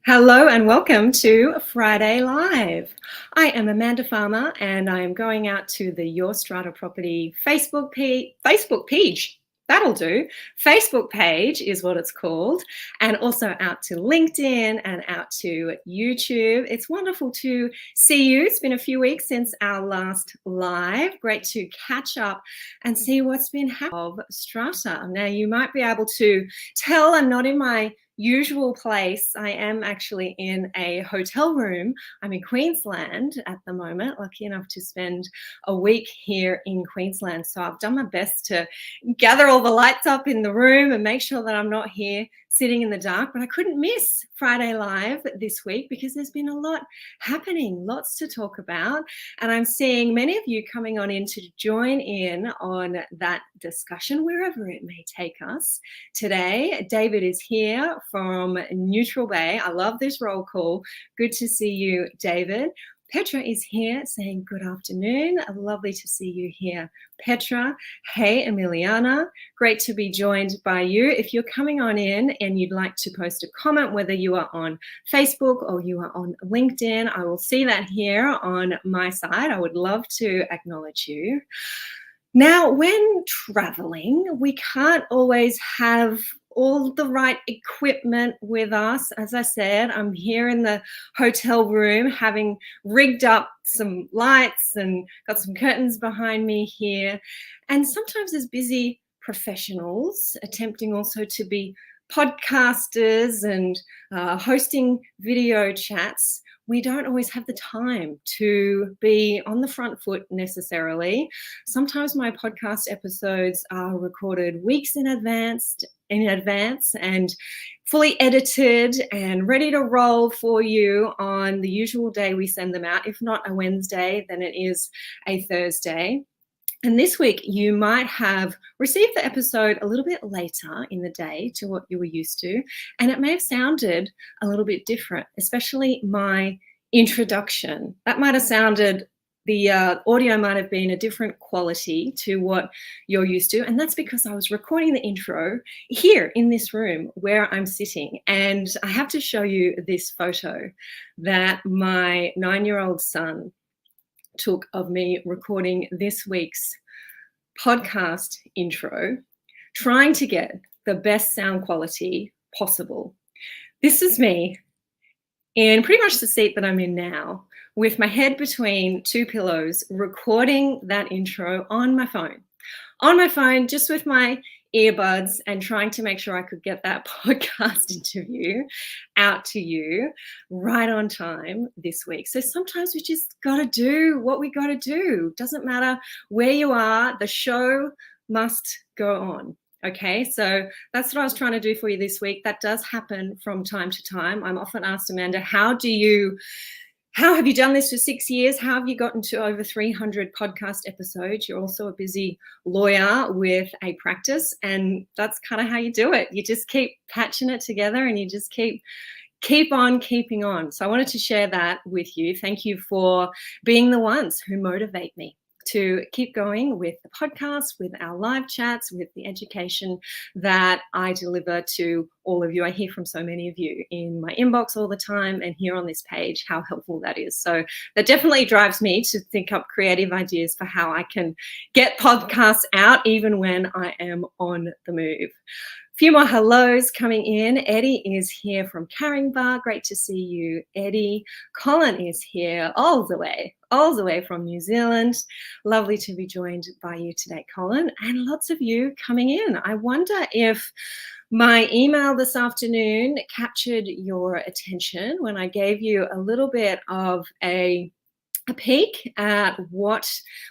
Hello and welcome to Friday Live. I am Amanda Farmer and I am going out to the Your Strata Property Facebook page. That'll do. Facebook page is what it's called, and also out to LinkedIn and out to YouTube. It's wonderful to see you. It's been a few weeks since our last live. Great to catch up and see what's been happening of Strata. Now, you might be able to tell I'm not in my usual place. I am actually in a hotel room. I'm in Queensland at the moment, lucky enough to spend a week here in Queensland. So I've done my best to gather all the lights up in the room and make sure that I'm not here sitting in the dark. But I couldn't miss Friday Live this week because there's been a lot happening, lots to talk about. And I'm seeing many of you coming on in to join in on that discussion, wherever it may take us. Today, David is here from Neutral Bay. I love this roll call. Good to see you, David. Petra is here saying good afternoon. Lovely to see you here, Petra. Hey, Emiliana. Great to be joined by you. If you're coming on in and you'd like to post a comment, whether you are on Facebook or you are on LinkedIn, I will see that here on my side. I would love to acknowledge you. Now, when traveling, we can't always have all the right equipment with us. As I said, I'm here in the hotel room having rigged up some lights and got some curtains behind me here. And sometimes as busy professionals attempting also to be podcasters and hosting video chats, we don't always have the time to be on the front foot necessarily. Sometimes my podcast episodes are recorded weeks in advance and fully edited and ready to roll for you on the usual day we send them out. If not a Wednesday, then it is a Thursday. And this week, you might have received the episode a little bit later in the day to what you were used to, and it may have sounded a little bit different, especially my introduction. That might have sounded, the audio might have been a different quality to what you're used to, and that's because I was recording the intro here in this room where I'm sitting, and I have to show you this photo that my 9-year-old son took of me recording this week's podcast intro, trying to get the best sound quality possible. This is me in pretty much the seat that I'm in now, with my head between two pillows, recording that intro on my phone, just with my earbuds and trying to make sure I could get that podcast interview out to you right on time this week. So sometimes we just got to do what we got to do. Doesn't matter where you are, the show must go on. Okay, so that's what I was trying to do for you this week. That does happen from time to time. I'm often asked, Amanda, how have you done this for 6 years? How have you gotten to over 300 podcast episodes? You're also a busy lawyer with a practice, and that's kind of how you do it. You just keep patching it together and you just keep on keeping on. So I wanted to share that with you. Thank you for being the ones who motivate me to keep going with the podcast, with our live chats, with the education that I deliver to all of you. I hear from so many of you in my inbox all the time and here on this page how helpful that is. So that definitely drives me to think up creative ideas for how I can get podcasts out even when I am on the move. Few more hellos coming in. Eddie is here from Caringbah. Great to see you, Eddie. Colin is here all the way from New Zealand. Lovely to be joined by you today, Colin, and lots of you coming in. I wonder if my email this afternoon captured your attention when I gave you a little bit of a peek at what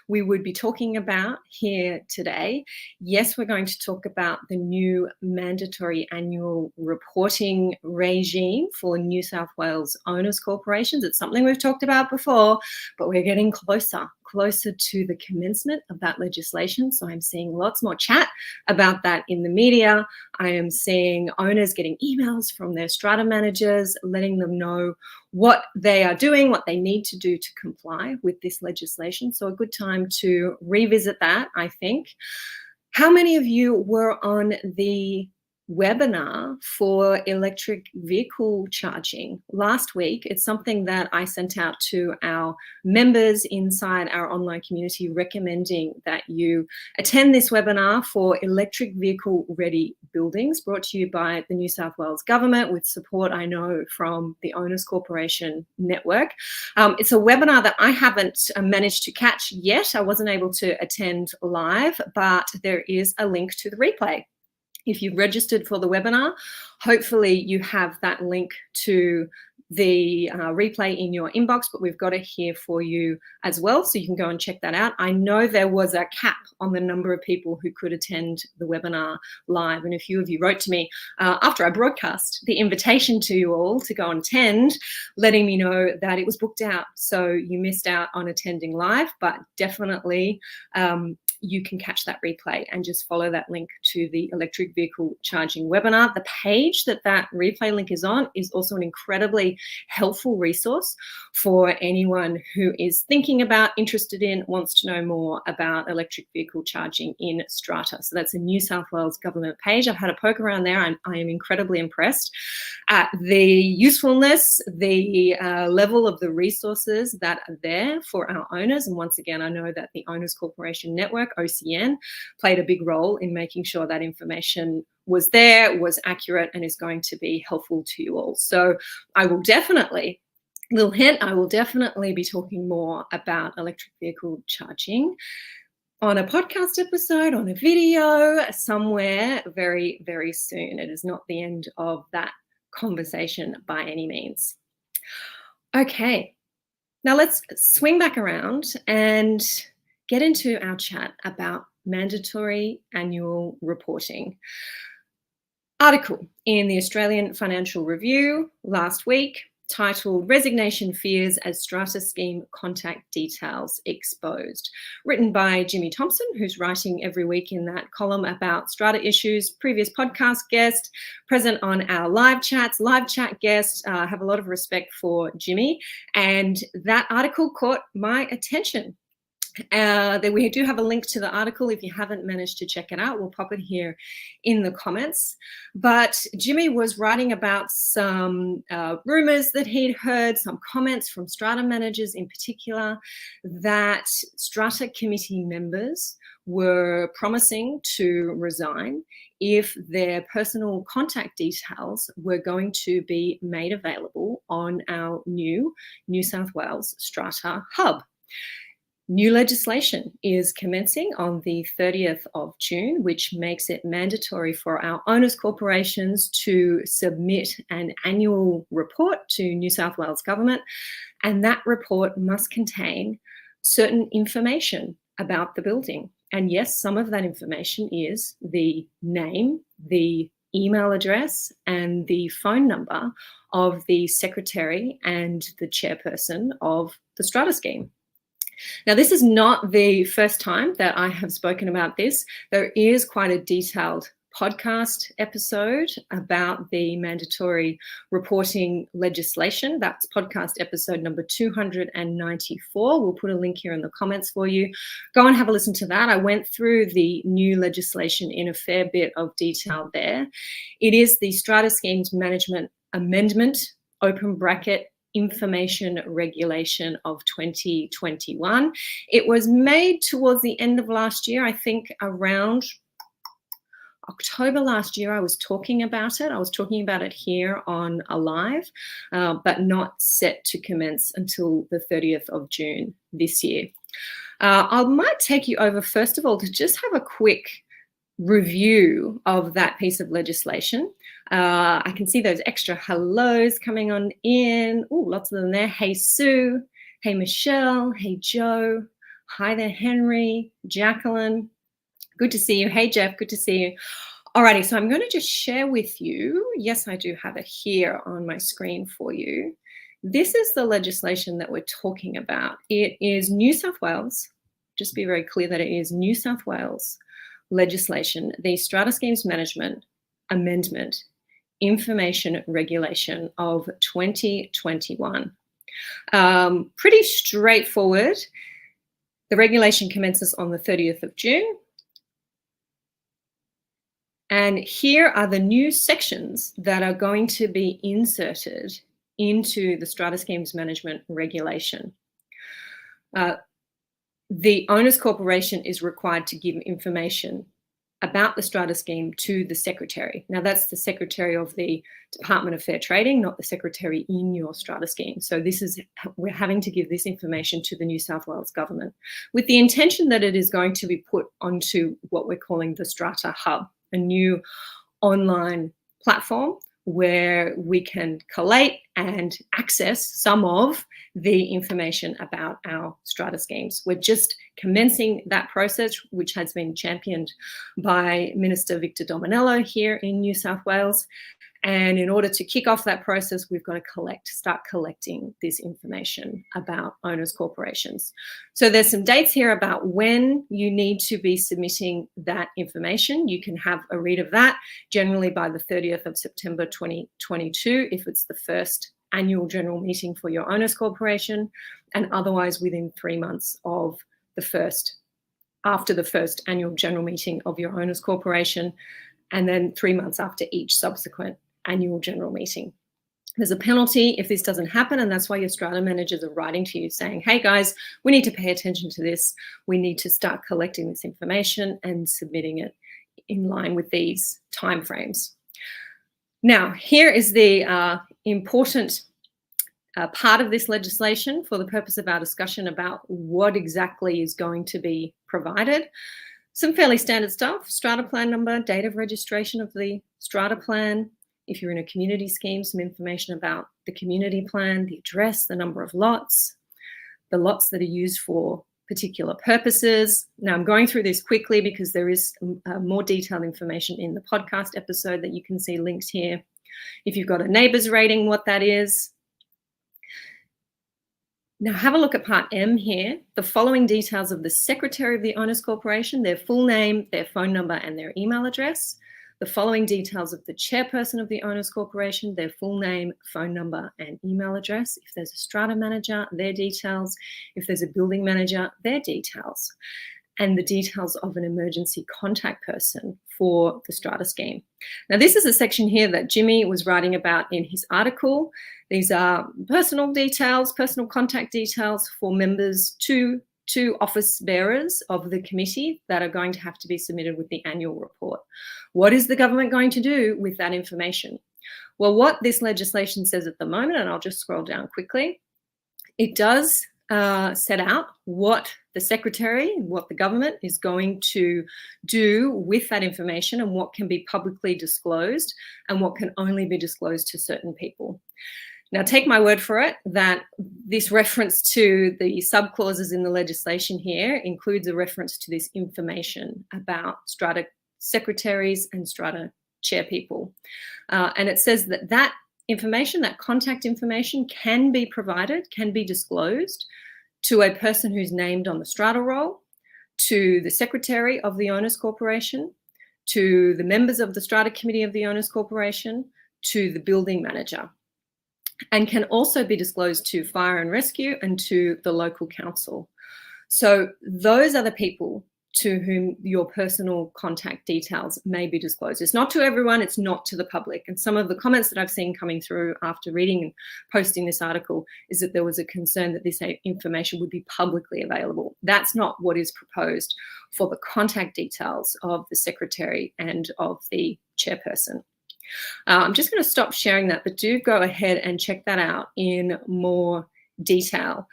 we would be talking about here today. Yes, we're going to talk about the new mandatory annual reporting regime for New South Wales owners corporations. It's something we've talked about before, but we're getting closer to the commencement of that legislation. So I'm seeing lots more chat about that in the media. I am seeing owners getting emails from their strata managers, letting them know what they are doing, what they need to do to comply with this legislation. So a good time to revisit that, I think. How many of you were on the webinar for electric vehicle charging last week. It's something that I sent out to our members inside our online community, recommending that you attend this webinar for electric vehicle ready buildings, brought to you by the New South Wales government with support, I know, from the Owners Corporation Network. It's a webinar that I haven't managed to catch yet. I wasn't able to attend live, but there is a link to the replay. If you've registered for the webinar, hopefully you have that link to the replay in your inbox, but we've got it here for you as well, so you can go and check that out. I know there was a cap on the number of people who could attend the webinar live, and a few of you wrote to me after I broadcast the invitation to you all to go and attend, letting me know that it was booked out, so you missed out on attending live, but definitely you can catch that replay and just follow that link to the electric vehicle charging webinar. The page that replay link is on is also an incredibly helpful resource for anyone who is thinking about, interested in, wants to know more about electric vehicle charging in Strata. So that's a New South Wales government page. I've had a poke around there and I am incredibly impressed at the usefulness, the level of the resources that are there for our owners. And once again, I know that the Owners Corporation Network, OCN, played a big role in making sure that information was there, was accurate, and is going to be helpful to you all. So I will definitely, little hint, I will definitely be talking more about electric vehicle charging on a podcast episode, on a video, somewhere very, very soon. It is not the end of that conversation by any means. Okay, now let's swing back around and get into our chat about mandatory annual reporting. Article in the Australian Financial Review last week titled Resignation Fears as Strata Scheme Contact Details Exposed, written by Jimmy Thompson, who's writing every week in that column about Strata issues, previous podcast guest, present on our live chats, live chat guest. I have a lot of respect for Jimmy, and that article caught my attention. We do have a link to the article. If you haven't managed to check it out, we'll pop it here in the comments. But Jimmy was writing about some rumors that he'd heard, some comments from Strata managers in particular, that Strata committee members were promising to resign if their personal contact details were going to be made available on our new New South Wales Strata hub. New legislation is commencing on the 30th of June, which makes it mandatory for our owners corporations to submit an annual report to New South Wales Government, and that report must contain certain information about the building. And yes, some of that information is the name, the email address, and the phone number of the secretary and the chairperson of the Strata scheme. Now, this is not the first time that I have spoken about this. There is quite a detailed podcast episode about the mandatory reporting legislation. That's podcast episode number 294. We'll put a link here in the comments for you. Go and have a listen to that. I went through the new legislation in a fair bit of detail there. It is the Strata Schemes Management Amendment, open bracket, Information Regulation of 2021. It was made towards the end of last year, I think around October last year. I was talking about it. I was talking about it here on a live, but not set to commence until the 30th of June this year. I might take you over, first of all, to just have a quick review of that piece of legislation. I can see those extra hellos coming on in. Oh, lots of them there. Hey, Sue. Hey, Michelle. Hey, Joe. Hi there, Henry. Jacqueline. Good to see you. Hey, Jeff. Good to see you. Alrighty, so I'm going to just share with you. Yes, I do have it here on my screen for you. This is the legislation that we're talking about. It is New South Wales. Just be very clear that it is New South Wales legislation, the Strata Schemes Management Amendment Information Regulation of 2021. Pretty straightforward. The regulation commences on the 30th of June. And here are the new sections that are going to be inserted into the Strata Schemes Management Regulation. The owner's corporation is required to give information about the strata scheme to the secretary. Now that's the secretary of the Department of Fair Trading, not the secretary in your strata scheme. So we're having to give this information to the New South Wales government with the intention that it is going to be put onto what we're calling the Strata Hub, a new online platform where we can collate and access some of the information about our strata schemes. We're just commencing that process, which has been championed by Minister Victor Dominello here in New South Wales. And in order to kick off that process, we've got to start collecting this information about owners' corporations. So there's some dates here about when you need to be submitting that information. You can have a read of that, generally by the 30th of September 2022, if it's the first annual general meeting for your owners' corporation, and otherwise within 3 months of after the first annual general meeting of your owners' corporation, and then 3 months after each subsequent annual general meeting. There's a penalty if this doesn't happen, and that's why your strata managers are writing to you saying, hey guys, we need to pay attention to this. We need to start collecting this information and submitting it in line with these timeframes. Now, here is the important part of this legislation for the purpose of our discussion about what exactly is going to be provided. Some fairly standard stuff: strata plan number, date of registration of the strata plan. If you're in a community scheme, some information about the community plan, the address, the number of lots, the lots that are used for particular purposes. Now, I'm going through this quickly because there is more detailed information in the podcast episode that you can see linked here. If you've got a neighbours rating, what that is. Now have a look at Part M here. The following details of the Secretary of the Owners Corporation: their full name, their phone number, and their email address. The following details of the Chairperson of the Owners Corporation: their full name, phone number, and email address. If there's a strata manager, their details. If there's a building manager, their details. And the details of an emergency contact person for the strata scheme. Now, this is a section here that Jimmy was writing about in his article. These are personal details, personal contact details for members to office bearers of the committee that are going to have to be submitted with the annual report. What is the government going to do with that information? Well, what this legislation says at the moment, and I'll just scroll down quickly, it does set out what the secretary, what the government is going to do with that information and what can be publicly disclosed and what can only be disclosed to certain people. Now, take my word for it that this reference to the subclauses in the legislation here includes a reference to this information about strata secretaries and strata chairpeople. And it says that that information, that contact information, can be provided, can be disclosed to a person who's named on the strata roll, to the secretary of the Owners Corporation, to the members of the strata committee of the Owners Corporation, to the building manager, and can also be disclosed to fire and rescue and to the local council. So those are the people to whom your personal contact details may be disclosed. It's not to everyone, it's not to the public. And some of the comments that I've seen coming through after reading and posting this article is that there was a concern that this information would be publicly available. That's not what is proposed for the contact details of the secretary and of the chairperson. I'm just going to stop sharing that, but do go ahead and check that out in more detail.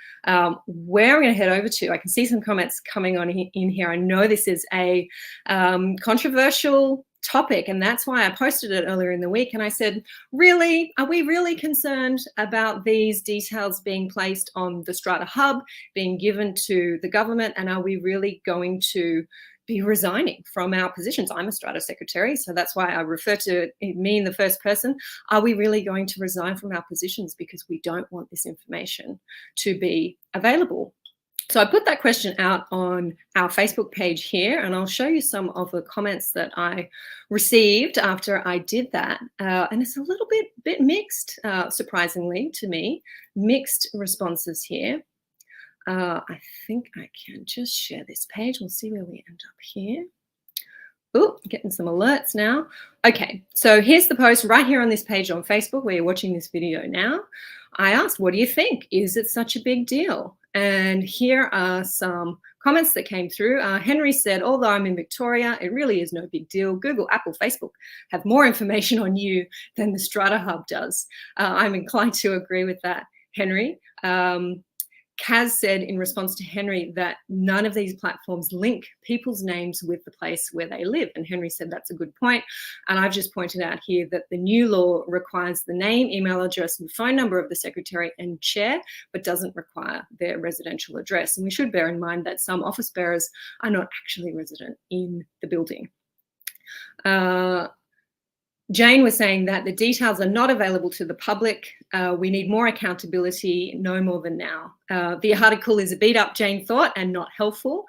Where I'm going to head over to, I can see some comments coming on in here. I know this is a controversial topic, and that's why I posted it earlier in the week. And I said, really, are we really concerned about these details being placed on the Strata Hub, being given to the government? And are we really going to be resigning from our positions? I'm a strata secretary, so that's why I refer to me in the first person. Are we really going to resign from our positions because we don't want this information to be available? So I put that question out on our Facebook page here, and I'll show you some of the comments that I received after I did that. And it's a little bit mixed, surprisingly to me, mixed responses here. I think I can just share this page. We'll see where we end up here. Oh, getting some alerts now. Okay, so here's the post right here on this page on Facebook where you're watching this video now. I asked, what do you think? Is it such a big deal? And here are some comments that came through. Henry said, although I'm in Victoria, it really is no big deal. Google, Apple, Facebook have more information on you than the Strata Hub does. I'm inclined to agree with that, Henry. Kaz said in response to Henry that none of these platforms link people's names with the place where they live. And Henry said that's a good point. And I've just pointed out here that the new law requires the name, email address, and phone number of the secretary and chair, but doesn't require their residential address. And we should bear in mind that some office bearers are not actually resident in the building. Jane was saying that the details are not available to the public. We need more accountability, no more than now. The article is a beat up, Jane thought, and not helpful.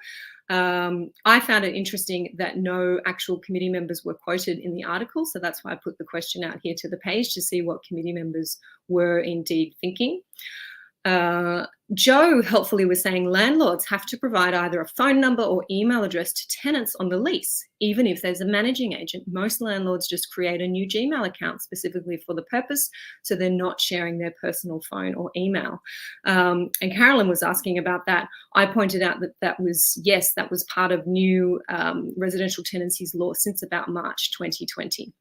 I found it interesting that no actual committee members were quoted in the article. So that's why I put the question out here to the page to see what committee members were indeed thinking. Joe helpfully was saying landlords have to provide either a phone number or email address to tenants on the lease, even if there's a managing agent. Most landlords just create a new Gmail account specifically for the purpose, so they're not sharing their personal phone or email. And Carolyn was asking about that. I pointed out that that was part of new residential tenancies law since about March 2020.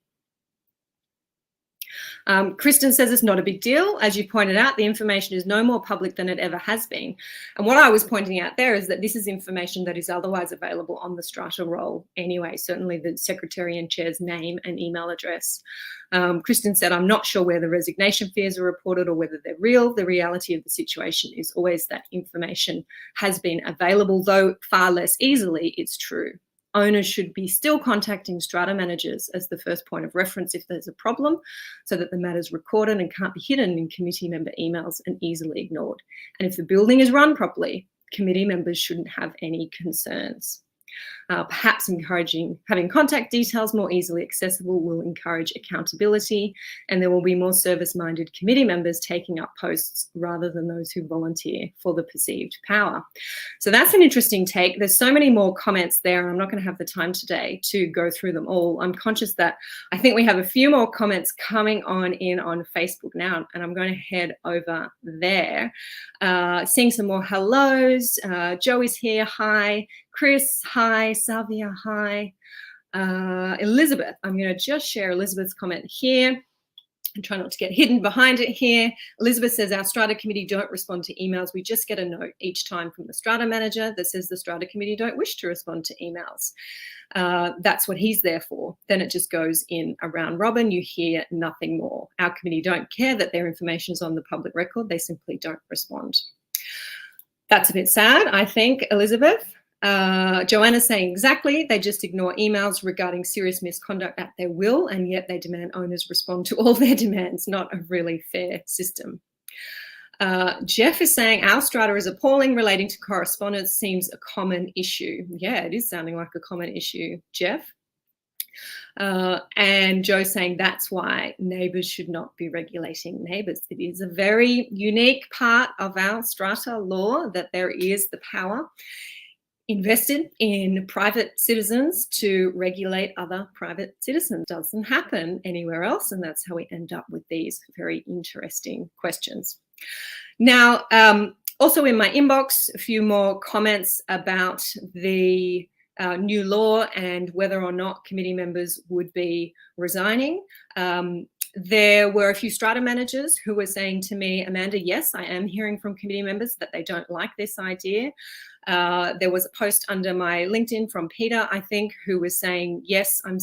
Kristen says it's not a big deal. As you pointed out, the information is no more public than it ever has been. And what I was pointing out there is that this is information that is otherwise available on the Strata roll anyway, certainly the secretary and chair's name and email address. Kristen said, I'm not sure where the resignation fears are reported or whether they're real. The reality of the situation is always that information has been available, though far less easily, it's true. Owners should be still contacting strata managers as the first point of reference if there's a problem, so that the matter's recorded and can't be hidden in committee member emails and easily ignored. And if the building is run properly, committee members shouldn't have any concerns. Perhaps having contact details more easily accessible will encourage accountability, and there will be more service-minded committee members taking up posts rather than those who volunteer for the perceived power. So that's an interesting take. There's so many more comments there, and I'm not going to have the time today to go through them all. I'm conscious that I think we have a few more comments coming in on Facebook now, and I'm going to head over there. Seeing some more hellos. Joey's here. Hi. Chris, hi. Savia, hi. Elizabeth, I'm going to just share Elizabeth's comment here and try not to get hidden behind it here. Elizabeth says our Strata committee don't respond to emails. We just get a note each time from the Strata manager that says the Strata committee don't wish to respond to emails. That's what he's there for. Then it just goes in a round robin. You hear nothing more. Our committee don't care that their information is on the public record. They simply don't respond. That's a bit sad, I think, Elizabeth. Joanna's saying exactly, they just ignore emails regarding serious misconduct at their will, and yet they demand owners respond to all their demands. Not a really fair system. Jeff is saying our Strata is appalling. Relating to correspondence seems a common issue. Yeah, it is sounding like a common issue, Jeff. And Joe's saying that's why neighbours should not be regulating neighbours. It is a very unique part of our Strata law that there is the power invested in private citizens to regulate other private citizens. Doesn't happen anywhere else, and that's how we end up with these very interesting questions. Now, also in my inbox, a few more comments about the new law and whether or not committee members would be resigning. There were a few Strata managers who were saying to me, Amanda, yes, I am hearing from committee members that they don't like this idea. There was a post under my LinkedIn from Peter, I think, who was saying, yes, I'm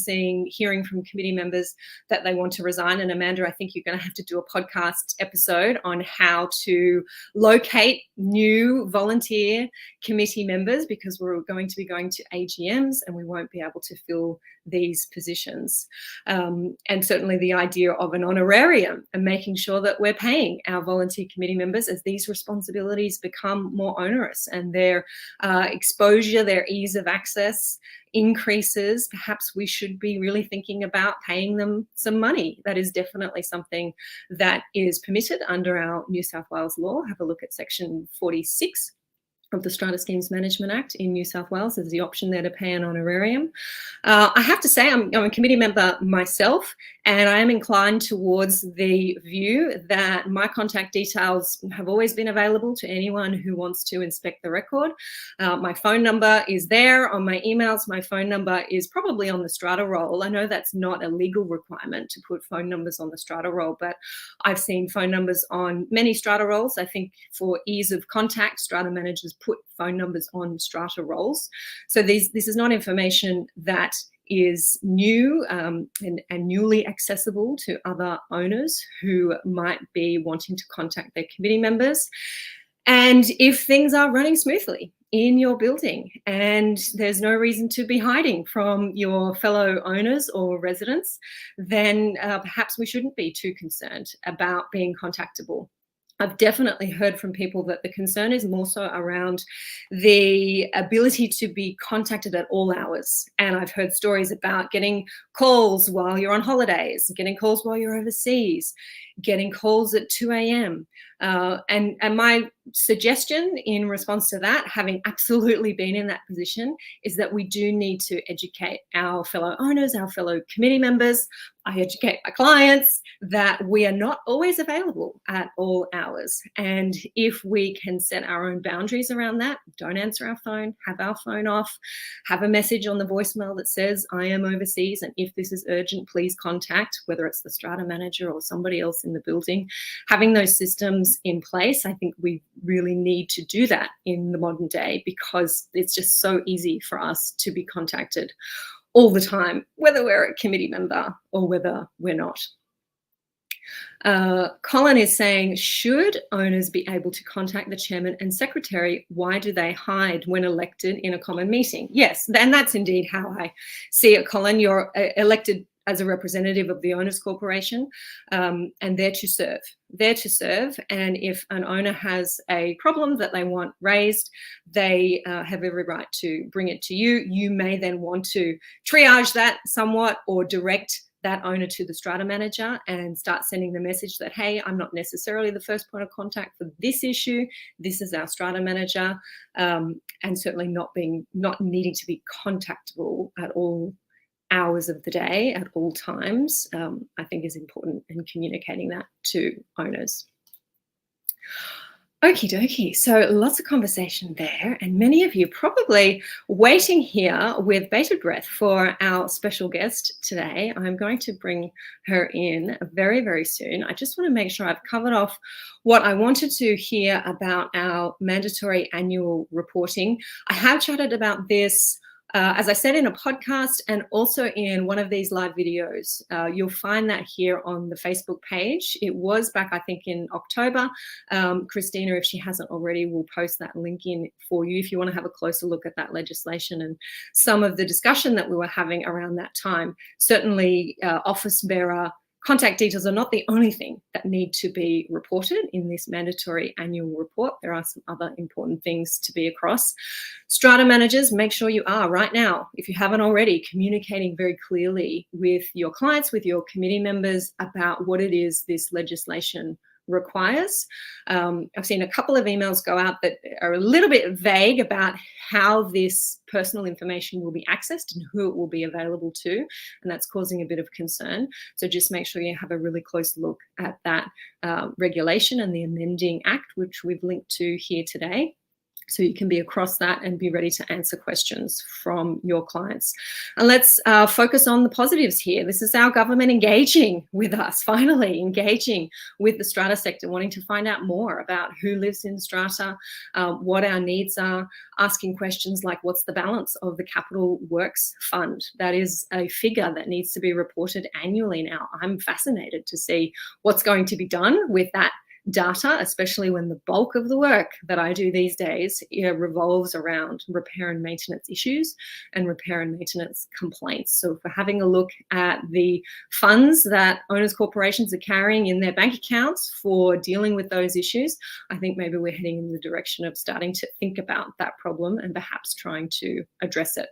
hearing from committee members that they want to resign. And Amanda, I think you're going to have to do a podcast episode on how to locate new volunteer committee members, because we're going to be going to AGMs and we won't be able to fill these positions. And certainly the idea of an honorarium and making sure that we're paying our volunteer committee members as these responsibilities become more onerous and their exposure, their ease of access increases. Perhaps we should be really thinking about paying them some money. That is definitely something that is permitted under our New South Wales law. Have a look at section 46 of the Strata Schemes Management Act in New South Wales. There's the option there to pay an honorarium. I have to say I'm a committee member myself, and I am inclined towards the view that my contact details have always been available to anyone who wants to inspect the record. My phone number is there on my emails. My phone number is probably on the Strata roll. I know that's not a legal requirement to put phone numbers on the Strata roll, but I've seen phone numbers on many Strata rolls. I think for ease of contact, Strata managers put phone numbers on Strata rolls. So this is not information that is new and newly accessible to other owners who might be wanting to contact their committee members. And if things are running smoothly in your building and there's no reason to be hiding from your fellow owners or residents, then perhaps we shouldn't be too concerned about being contactable. I've definitely heard from people that the concern is more so around the ability to be contacted at all hours. And I've heard stories about getting calls while you're on holidays, getting calls while you're overseas, getting calls at 2 a.m. And my suggestion in response to that, having absolutely been in that position, is that we do need to educate our fellow owners, our fellow committee members. I educate my clients that we are not always available at all hours. And if we can set our own boundaries around that, don't answer our phone, have our phone off, have a message on the voicemail that says, I am overseas, and if this is urgent, please contact, whether it's the Strata manager or somebody else in the building. Having those systems in place, I think we really need to do that in the modern day, because it's just so easy for us to be contacted all the time, whether we're a committee member or whether we're not. Colin is saying, should owners be able to contact the chairman and secretary? Why do they hide when elected in a common meeting? Yes, and that's indeed how I see it, Colin. You're elected as a representative of the owners corporation, and there to serve. There to serve. And if an owner has a problem that they want raised, they have every right to bring it to you. You may then want to triage that somewhat or direct that owner to the Strata manager and start sending the message that, hey, I'm not necessarily the first point of contact for this issue. This is our Strata manager, and certainly not needing to be contactable at all hours of the day at all times, I think is important in communicating that to owners. Okie dokie, so lots of conversation there, and many of you probably waiting here with bated breath for our special guest today. I'm going to bring her in very, very soon. I just want to make sure I've covered off what I wanted to hear about our mandatory annual reporting. I have chatted about this as I said, in a podcast and also in one of these live videos. You'll find that here on the Facebook page. It was back, I think, in October. Christina, if she hasn't already, will post that link in for you if you want to have a closer look at that legislation and some of the discussion that we were having around that time. Certainly, office bearer contact details are not the only thing that need to be reported in this mandatory annual report. There are some other important things to be across. Strata managers, make sure you are right now, if you haven't already, communicating very clearly with your clients, with your committee members about what it is this legislation requires. I've seen a couple of emails go out that are a little bit vague about how this personal information will be accessed and who it will be available to, and that's causing a bit of concern. So just make sure you have a really close look at that regulation and the amending act, which we've linked to here today, so you can be across that and be ready to answer questions from your clients. And let's focus on the positives here. This is our government engaging with us, finally engaging with the Strata sector, wanting to find out more about who lives in Strata, what our needs are, asking questions like, what's the balance of the Capital Works Fund? That is a figure that needs to be reported annually now. I'm fascinated to see what's going to be done with that data, especially when the bulk of the work that I do these days revolves around repair and maintenance issues and repair and maintenance complaints. So if we're having a look at the funds that owners corporations are carrying in their bank accounts for dealing with those issues, I think maybe we're heading in the direction of starting to think about that problem and perhaps trying to address it.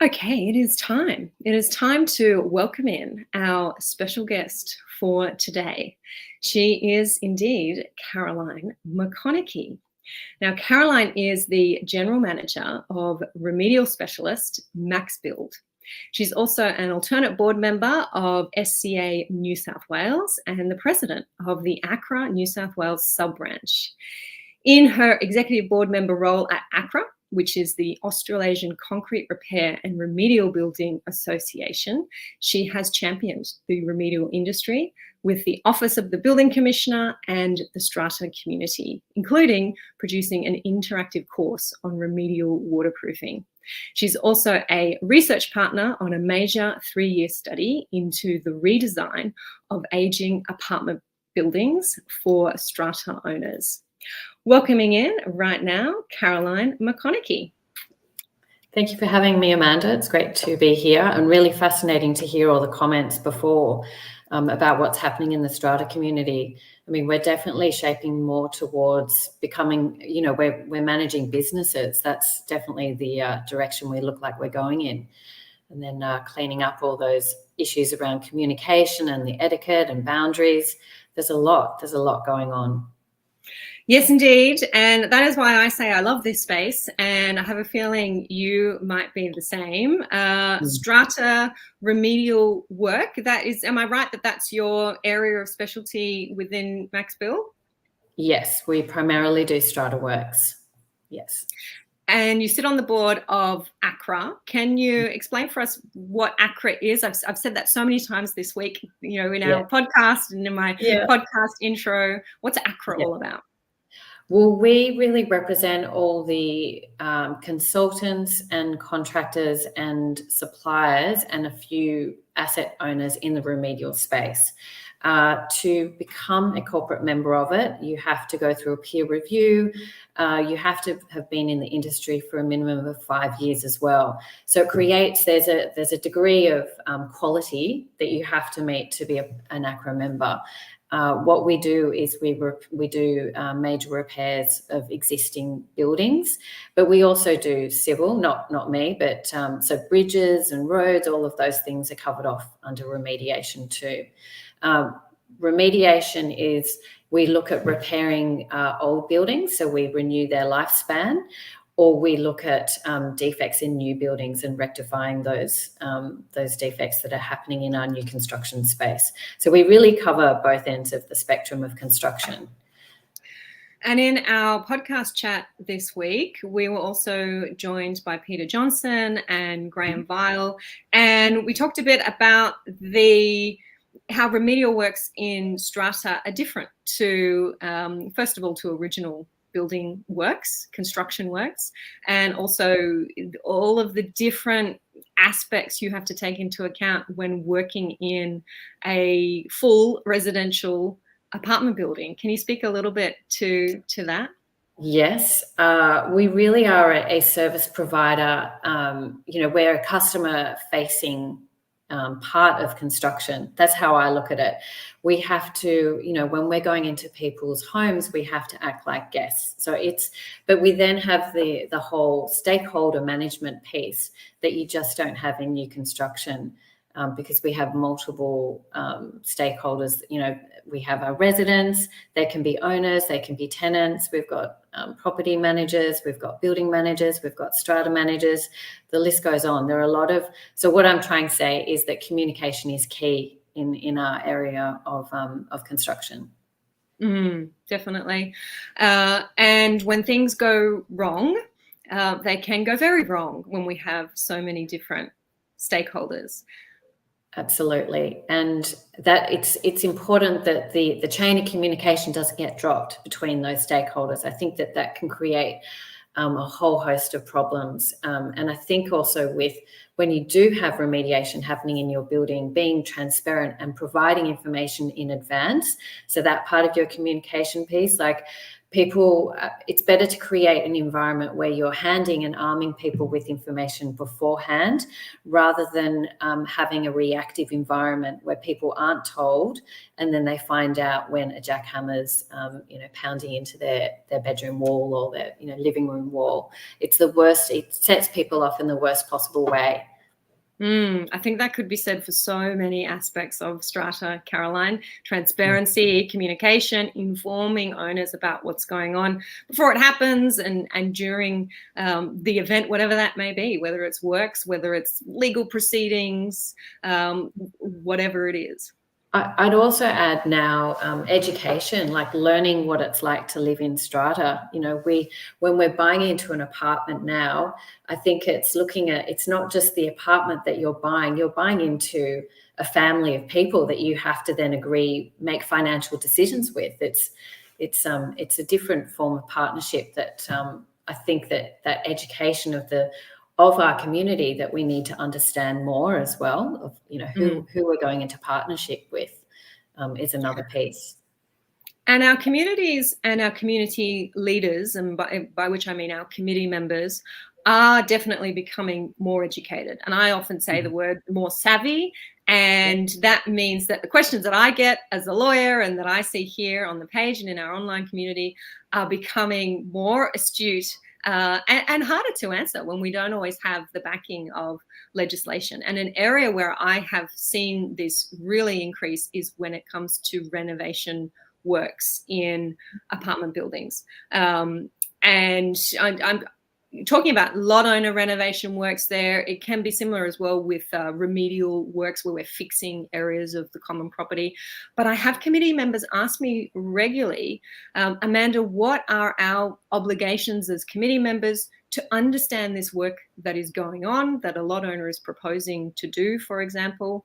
Okay, it is time. It is time to welcome in our special guest for today. She is indeed Caroline McConnachie. Now, Caroline is the General Manager of remedial specialist MaxBuild. She's also an alternate board member of SCA New South Wales and the president of the ACRA New South Wales sub-branch. In her executive board member role at ACRA, which is the Australasian Concrete Repair and Remedial Building Association, she has championed the remedial industry with the Office of the Building Commissioner and the Strata community, including producing an interactive course on remedial waterproofing. She's also a research partner on a major 3-year study into the redesign of aging apartment buildings for strata owners. Welcoming in right now, Caroline McConnachie. Thank you for having me, Amanda. It's great to be here and really fascinating to hear all the comments before about what's happening in the strata community. I mean, we're definitely shaping more towards becoming, we're managing businesses. That's definitely the direction we look like we're going in. And then cleaning up all those issues around communication and the etiquette and boundaries. There's a lot going on. Yes, indeed. And that is why I say I love this space. And I have a feeling you might be the same. Strata remedial work, am I right that that's your area of specialty within MaxBuild? Yes, we primarily do strata works. Yes. And you sit on the board of ACRA. Can you explain for us what ACRA is? I've said that so many times this week, in our podcast and in my podcast intro. What's ACRA all about? Well, we really represent all the consultants and contractors and suppliers and a few asset owners in the remedial space. To become a corporate member of it, you have to go through a peer review. You have to have been in the industry for a minimum of 5 years as well. So it creates, there's a degree of quality that you have to meet to be an ACRA member. What we do is we do major repairs of existing buildings, but we also do civil, not me, but so bridges and roads, all of those things are covered off under remediation too. Remediation is we look at repairing old buildings, so we renew their lifespan, or we look at defects in new buildings and rectifying those defects that are happening in our new construction space. So we really cover both ends of the spectrum of construction. And in our podcast chat this week, we were also joined by Peter Johnson and Graham Vile, and we talked a bit about how remedial works in strata are different to, first of all, to original building works, construction works, and also all of the different aspects you have to take into account when working in a full residential apartment building. Can you speak a little bit to that? Yes, we really are a service provider. We're a customer-facing part of construction. That's how I look at it. We have to, when we're going into people's homes, we have to act like guests. But we then have the whole stakeholder management piece that you just don't have in new construction, because we have multiple stakeholders. We have our residents, they can be owners, they can be tenants. We've got property managers, we've got building managers, we've got strata managers. The list goes on. There are so what I'm trying to say is that communication is key in our area of construction. Definitely. And when things go wrong, they can go very wrong when we have so many different stakeholders. Absolutely. And that it's important that the chain of communication doesn't get dropped between those stakeholders. I think that can create a whole host of problems. And I think also when you do have remediation happening in your building, being transparent and providing information in advance. So that part of your communication piece, like people, it's better to create an environment where you're handing and arming people with information beforehand, rather than having a reactive environment where people aren't told and then they find out when a jackhammer's pounding into their bedroom wall or their living room wall. It's the worst. It sets people off in the worst possible way. I think that could be said for so many aspects of Strata, Caroline. Transparency, communication, informing owners about what's going on before it happens and during the event, whatever that may be, whether it's works, whether it's legal proceedings, whatever it is. I'd also add now education, like learning what it's like to live in strata. You know, when we're buying into an apartment now, I think it's looking at, it's not just the apartment that you're buying into a family of people that you have to then make financial decisions with. It's a different form of partnership that I think that education of our community that we need to understand more as well, of, you know, who we're going into partnership with is another piece. And our communities and our community leaders, and by which I mean our committee members, are definitely becoming more educated. And I often say the word more savvy. And that means that the questions that I get as a lawyer and that I see here on the page and in our online community are becoming more astute and harder to answer when we don't always have the backing of legislation. And an area where I have seen this really increase is when it comes to renovation works in apartment buildings. And I'm talking about lot owner renovation works there. It can be similar as well with remedial works where we're fixing areas of the common property. But I have committee members ask me regularly, Amanda, what are our obligations as committee members to understand this work that is going on, that a lot owner is proposing to do, for example?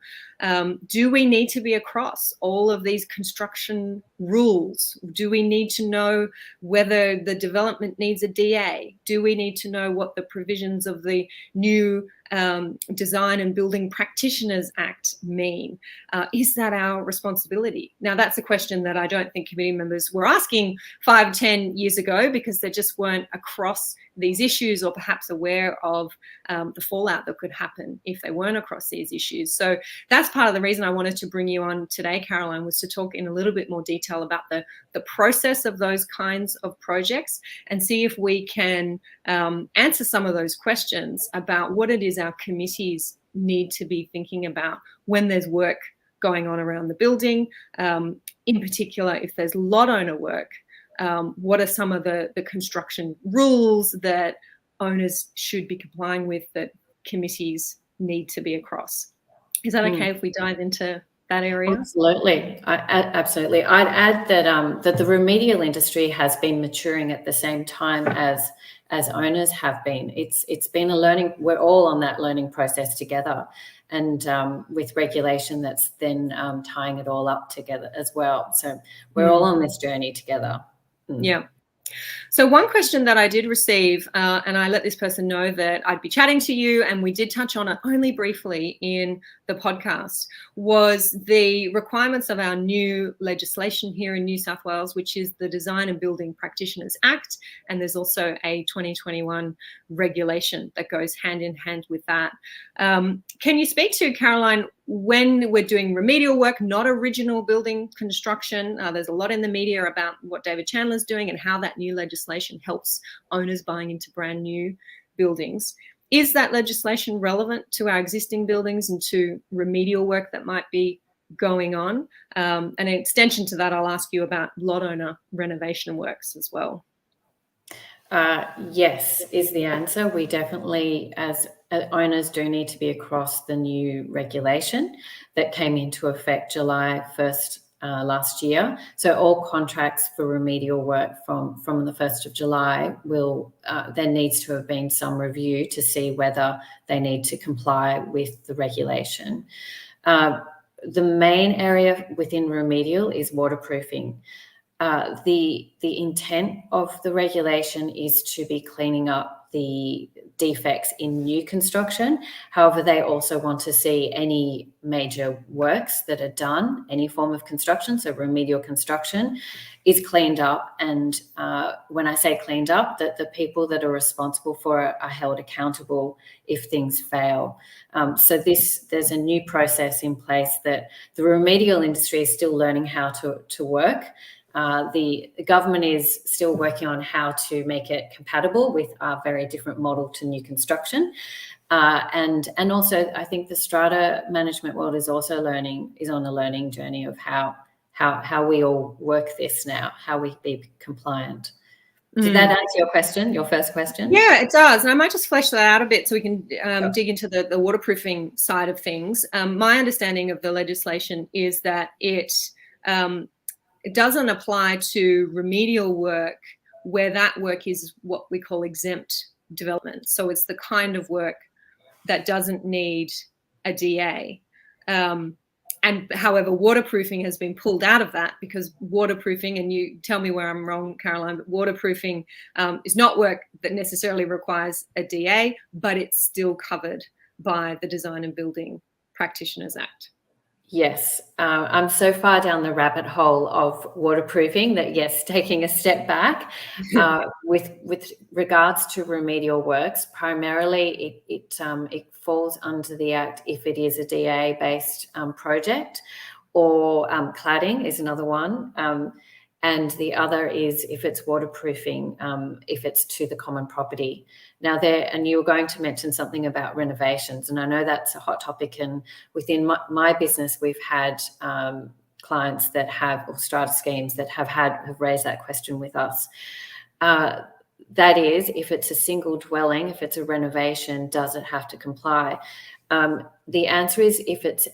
Do we need to be across all of these construction rules? Do we need to know whether the development needs a DA? Do we need to know what the provisions of the new Design and Building Practitioners Act mean? Is that our responsibility? Now, that's a question that I don't think committee members were asking 5, 10 years ago because they just weren't across these issues or perhaps aware of the fallout that could happen if they weren't across these issues. So that's part of the reason I wanted to bring you on today, Caroline, was to talk in a little bit more detail about the process of those kinds of projects and see if we can answer some of those questions about what it is our committees need to be thinking about when there's work going on around the building. In particular, if there's lot owner work, what are some of the construction rules that owners should be complying with that committees need to be across? Is that okay if we dive into that area? Absolutely. Absolutely. I'd add that that the remedial industry has been maturing at the same time as owners have been. It's been a learning, we're all on that learning process together, and with regulation that's then tying it all up together as well. So we're all on this journey together. Yeah. So one question that I did receive, and I let this person know that I'd be chatting to you, and we did touch on it only briefly in the podcast, was the requirements of our new legislation here in New South Wales, which is the Design and Building Practitioners Act. And there's also a 2021 regulation that goes hand in hand with that. Can you speak to, Caroline, when we're doing remedial work, not original building construction? There's a lot in the media about what David Chandler's doing and how that new legislation helps owners buying into brand new buildings. Is that legislation relevant to our existing buildings and to remedial work that might be going on? And in extension to that, I'll ask you about lot owner renovation works as well. Yes, is the answer. We definitely, as owners, do need to be across the new regulation that came into effect July 1st last year. So all contracts for remedial work from the 1st of July will, there needs to have been some review to see whether they need to comply with the regulation. The main area within remedial is waterproofing. The intent of the regulation is to be cleaning up the defects in new construction. However, they also want to see any major works that are done, any form of construction, so remedial construction, is cleaned up. And when I say cleaned up, that the people that are responsible for it are held accountable if things fail. So there's a new process in place that the remedial industry is still learning how to work. The government is still working on how to make it compatible with our very different model to new construction. And also, I think the strata management world is also on a learning journey of how we all work this now, how we be compliant. Did that answer your question, your first question? Yeah, it does. And I might just flesh that out a bit so we can dig into the waterproofing side of things. My understanding of the legislation is that it doesn't apply to remedial work where that work is what we call exempt development. So it's the kind of work that doesn't need a DA. And however, waterproofing has been pulled out of that because waterproofing, and you tell me where I'm wrong, Caroline, but waterproofing is not work that necessarily requires a DA, but it's still covered by the Design and Building Practitioners Act. Yes, I'm so far down the rabbit hole of waterproofing that, yes, taking a step back with regards to remedial works, primarily it falls under the Act if it is a DA-based project, or cladding is another one. And the other is if it's waterproofing, if it's to the common property. Now and you were going to mention something about renovations, and I know that's a hot topic, and within my business, we've had clients that have, or strata schemes that have raised that question with us. That is, if it's a single dwelling, if it's a renovation, does it have to comply? The answer is if it's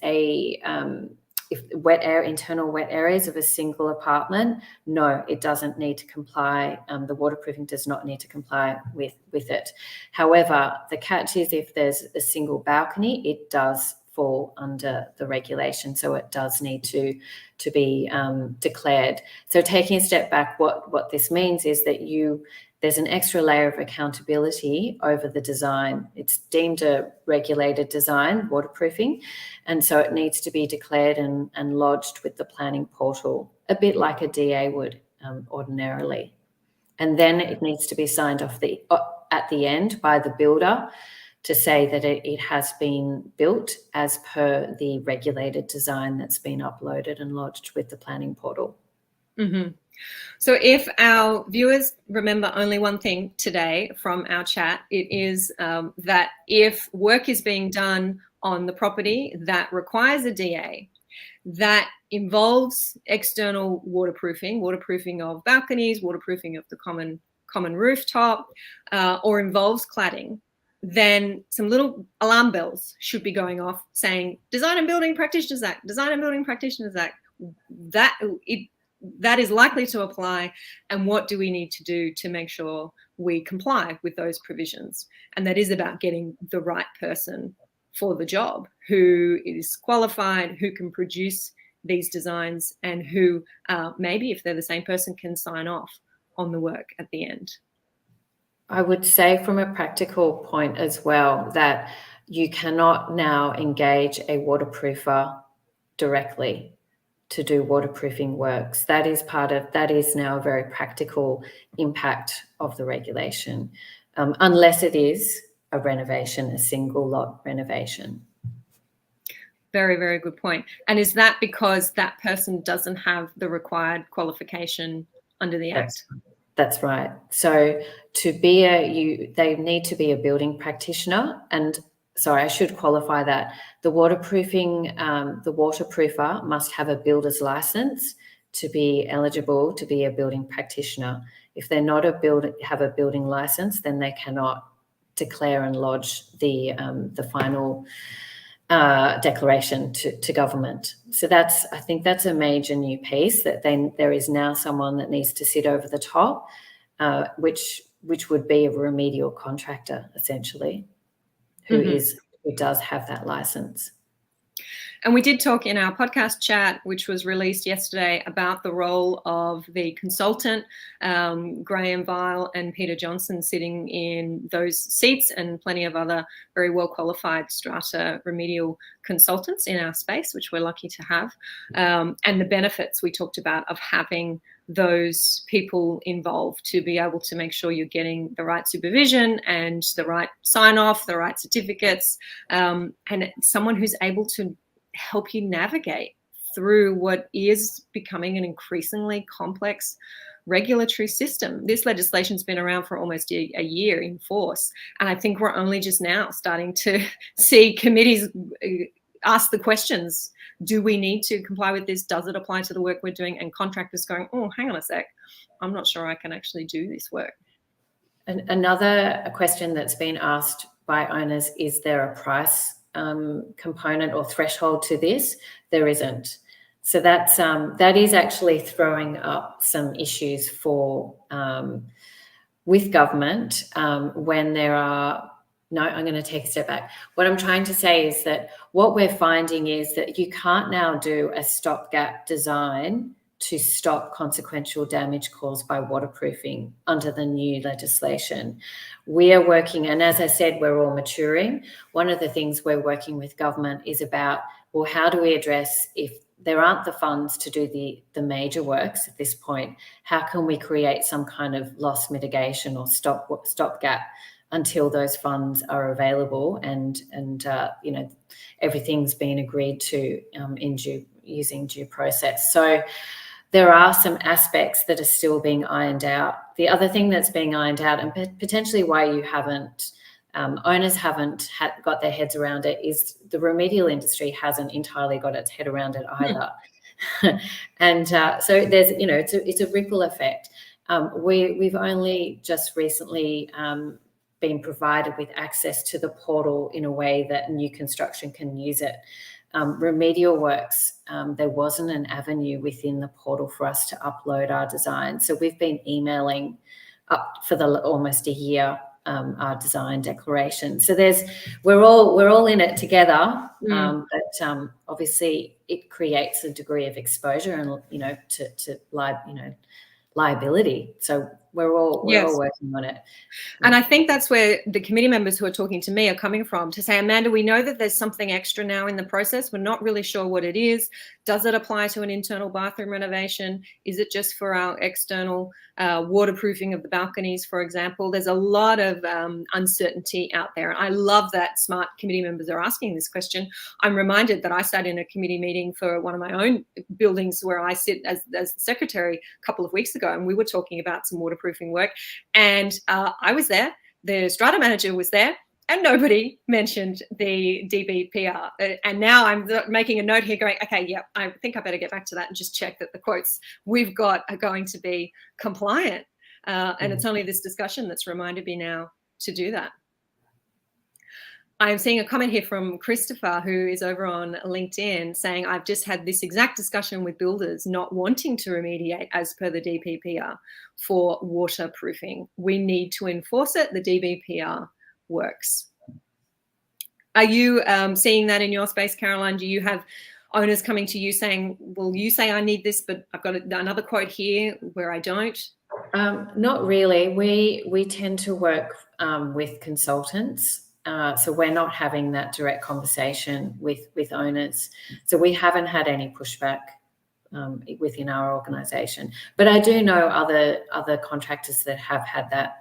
if internal wet areas of a single apartment, no, it doesn't need to comply. The waterproofing does not need to comply with it. However, the catch is if there's a single balcony, it does fall under the regulation. So it does need to be declared. So taking a step back, what this means is that there's an extra layer of accountability over the design. It's deemed a regulated design, waterproofing, and so it needs to be declared and lodged with the planning portal, a bit like a DA would ordinarily. And then it needs to be signed off at the end by the builder to say that it has been built as per the regulated design that's been uploaded and lodged with the planning portal. Mm-hmm. So if our viewers remember only one thing today from our chat, it is that if work is being done on the property that requires a DA, that involves external waterproofing of balconies, waterproofing of the common rooftop, or involves cladding, then some little alarm bells should be going off saying Design and Building Practitioners Act, Design and Building Practitioners Act. That is likely to apply, and what do we need to do to make sure we comply with those provisions? And that is about getting the right person for the job, who is qualified, who can produce these designs, and who maybe, if they're the same person, can sign off on the work at the end. I would say from a practical point as well that you cannot now engage a waterproofer directly to do waterproofing works. That is now a very practical impact of the regulation, unless it is a renovation, a single lot renovation. Very, very good point. And is that because that person doesn't have the required qualification under the Act? That's right. So they need to be a building practitioner, and sorry, I should qualify that. The waterproofer must have a builder's license to be eligible to be a building practitioner. If they're not have a building license, then they cannot declare and lodge the final declaration to government. So I think that's a major new piece, that then there is now someone that needs to sit over the top, which would be a remedial contractor essentially, who does have that license. And we did talk in our podcast chat, which was released yesterday, about the role of the consultant, Graham Vile and Peter Johnson, sitting in those seats, and plenty of other very well qualified strata remedial consultants in our space, which we're lucky to have, and the benefits we talked about of having those people involved to be able to make sure you're getting the right supervision and the right sign off, the right certificates, and someone who's able to help you navigate through what is becoming an increasingly complex regulatory system. This legislation's been around for almost a year in force, and I think we're only just now starting to see committees ask the questions. Do we need to comply with this? Does it apply to the work we're doing? And contractors going, oh, hang on a sec, I'm not sure I can actually do this work. And another question that's been asked by owners, is there a price component or threshold to this? There isn't. So that is actually throwing up some issues for with government when there are. No, I'm going to take a step back. What I'm trying to say is that what we're finding is that you can't now do a stopgap design to stop consequential damage caused by waterproofing under the new legislation. We are working, and as I said, we're all maturing. One of the things we're working with government is about, well, how do we address, if there aren't the funds to do the major works at this point, how can we create some kind of loss mitigation or stopgap until those funds are available and you know, everything's been agreed to using due process. So there are some aspects that are still being ironed out. The other thing that's being ironed out, and potentially why you haven't, owners haven't got their heads around it, is the remedial industry hasn't entirely got its head around it either. And so there's, you know, it's a ripple effect. We've only just recently been provided with access to the portal in a way that new construction can use it. Remedial works, there wasn't an avenue within the portal for us to upload our design. So we've been emailing up for almost a year our design declaration. So we're all in it together, but obviously it creates a degree of exposure and, you know, to liability. So we're all working on it. And I think that's where the committee members who are talking to me are coming from, to say, Amanda, we know that there's something extra now in the process. We're not really sure what it is. Does it apply to an internal bathroom renovation? Is it just for our external waterproofing of the balconies, for example? There's a lot of uncertainty out there. I love that smart committee members are asking this question. I'm reminded that I sat in a committee meeting for one of my own buildings where I sit as the secretary a couple of weeks ago, and we were talking about some waterproofing work. And I was there, the Strata manager was there, and nobody mentioned the DBPR. And now I'm making a note here going, okay, yeah, I think I better get back to that and just check that the quotes we've got are going to be compliant. And it's only this discussion that's reminded me now to do that. I'm seeing a comment here from Christopher, who is over on LinkedIn, saying, I've just had this exact discussion with builders not wanting to remediate as per the DBPR for waterproofing. We need to enforce it. The DBPR works. Are you seeing that in your space, Caroline? Do you have owners coming to you saying, well, you say I need this, but I've got another quote here where I don't? Not really. We tend to work with consultants. So we're not having that direct conversation with owners. So we haven't had any pushback within our organisation. But I do know other contractors that have had that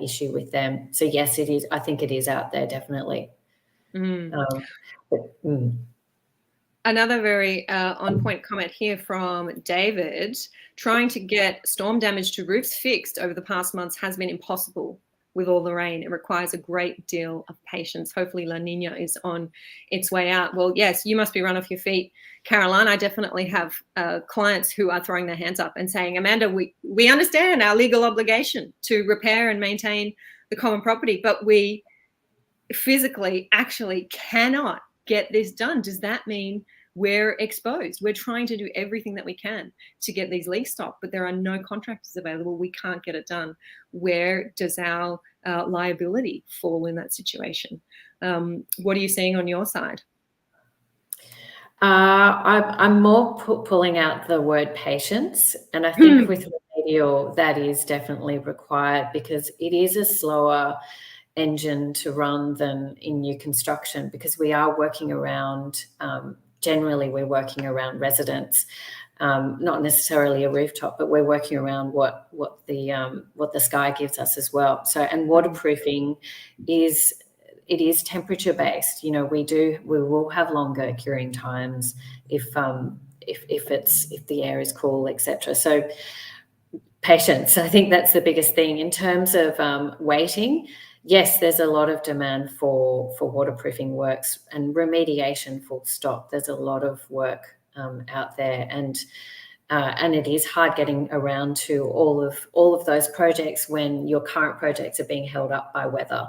issue with them. So yes, it is. I think it is out there, definitely. Another very on-point comment here from David. Trying to get storm damage to roofs fixed over the past months has been impossible with all the rain. It requires a great deal of patience. Hopefully La Nina is on its way out. Well, yes, you must be run off your feet, Caroline. I definitely have clients who are throwing their hands up and saying, Amanda, we understand our legal obligation to repair and maintain the common property, but we physically actually cannot get this done. Does that mean we're exposed? We're trying to do everything that we can to get these leaks stopped, but there are no contractors available. We can't get it done. Where does our liability fall in that situation? What are you seeing on your side? I'm more pulling out the word patience, and I think with remedial that is definitely required, because it is a slower engine to run than in new construction, because we are working around generally we're working around residents, not necessarily a rooftop, but we're working around what the sky gives us as well. So, and waterproofing is temperature based. You know, we will have longer curing times if if the air is cool, etc. So patience, I think that's the biggest thing. In terms of waiting, yes, there's a lot of demand for waterproofing works and remediation, full stop. There's a lot of work out there, and it is hard getting around to all of those projects when your current projects are being held up by weather.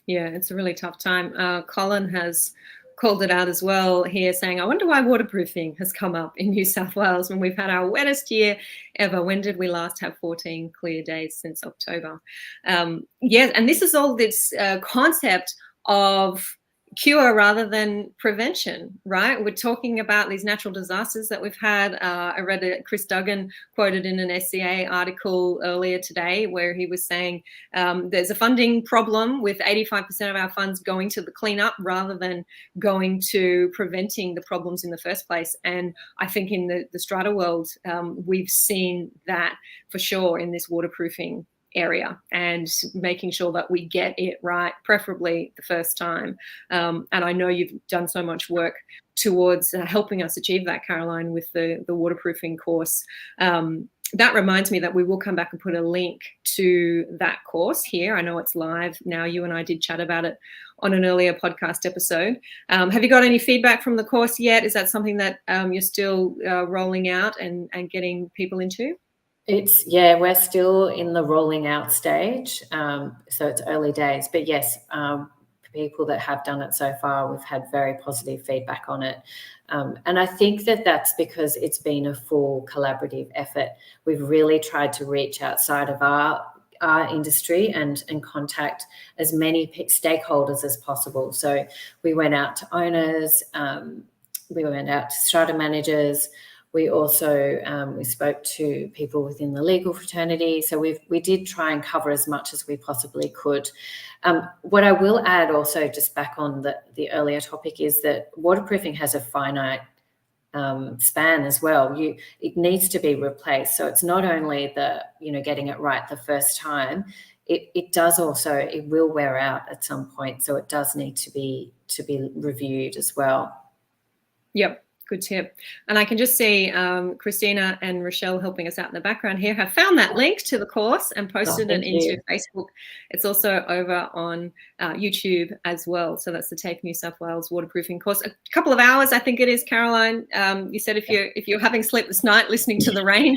Yeah, it's a really tough time. Colin has called it out as well here, saying, I wonder why waterproofing has come up in New South Wales when we've had our wettest year ever. When did we last have 14 clear days? Since October. Yeah, and this is all this concept of cure rather than prevention, right? We're talking about these natural disasters that we've had. I read Chris Duggan quoted in an SCA article earlier today where he was saying there's a funding problem with 85% of our funds going to the cleanup rather than going to preventing the problems in the first place. And I think in the strata world, we've seen that for sure in this waterproofing area, and making sure that we get it right, preferably the first time. And I know you've done so much work towards helping us achieve that, Caroline, with the waterproofing course. That reminds me that we will come back and put a link to that course here. I know it's live now. You and I did chat about it on an earlier podcast episode. Have you got any feedback from the course yet? Is that something that you're still rolling out and getting people into? We're still in the rolling out stage, so it's early days. But yes, people that have done it so far, we've had very positive feedback on it. And I think that that's because it's been a full collaborative effort. We've really tried to reach outside of our industry and contact as many stakeholders as possible. So we went out to owners, we went out to strata managers. We also we spoke to people within the legal fraternity. So we did try and cover as much as we possibly could. What I will add also, just back on the earlier topic, is that waterproofing has a finite span as well. It needs to be replaced. So it's not only getting it right the first time. It does also, it will wear out at some point. So it does need to be reviewed as well. Yep. Good tip. And I can just see Christina and Rochelle helping us out in the background here have found that link to the course and posted it into Facebook. It's also over on YouTube as well. So that's the TAFE New South Wales waterproofing course. A couple of hours, I think it is, Caroline. You said if you're having sleepless night listening to the rain,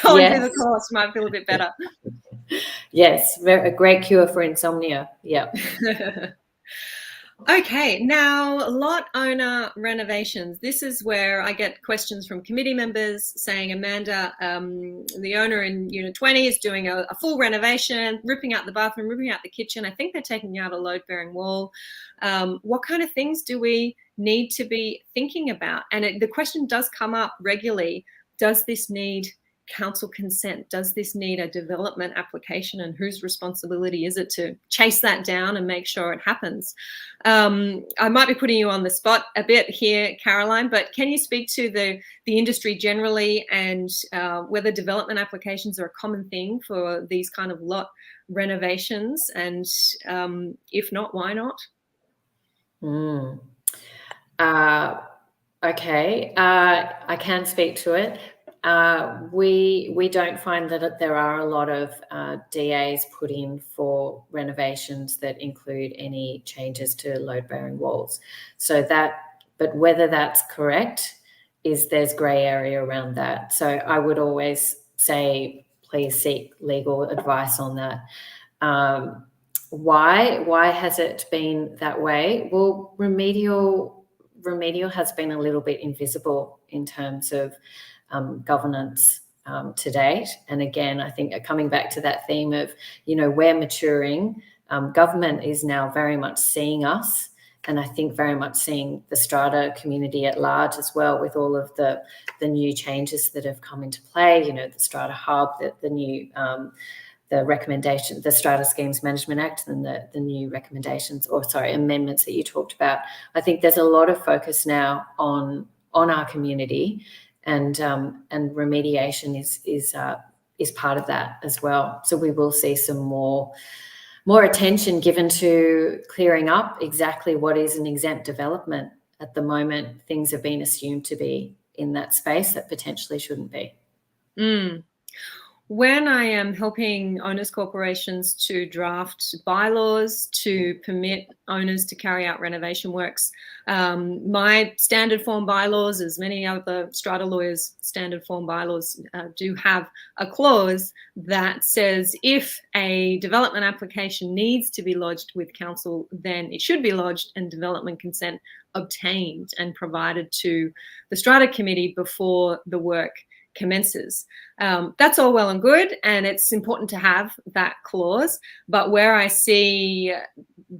go and do the course. You might feel a bit better. Yes, a great cure for insomnia. Yeah. Okay, now lot owner renovations. This is where I get questions from committee members saying, Amanda, the owner in Unit 20 is doing a full renovation, ripping out the bathroom, ripping out the kitchen. I think they're taking out a load-bearing wall. What kind of things do we need to be thinking about? And the question does come up regularly. Does this need council consent? Does this need a development application, and whose responsibility is it to chase that down and make sure it happens? I might be putting you on the spot a bit here, Caroline, but can you speak to the industry generally and whether development applications are a common thing for these kind of lot renovations, and if not, why not? Okay, I can speak to it. We don't find that there are a lot of DAs put in for renovations that include any changes to load-bearing walls. But whether that's correct there's grey area around that. So I would always say, please seek legal advice on that. Why has it been that way? Well, remedial has been a little bit invisible in terms of governance to date. And again, I think coming back to that theme of, we're maturing, government is now very much seeing us, and I think very much seeing the strata community at large as well, with all of the new changes that have come into play, the Strata Hub, the new the recommendation, the Strata Schemes Management Act, and the new recommendations, amendments that you talked about. I think there's a lot of focus now on our community, and remediation is part of that as well. So we will see some more attention given to clearing up exactly what is an exempt development. at the moment things have been assumed to be in that space that potentially shouldn't be. When I am helping owners corporations to draft bylaws to permit owners to carry out renovation works, my standard form bylaws, as many other strata lawyers' standard form bylaws do have a clause that says if a development application needs to be lodged with council, then it should be lodged and development consent obtained and provided to the strata committee before the work commences. That's all well and good, and it's important to have that clause. But where I see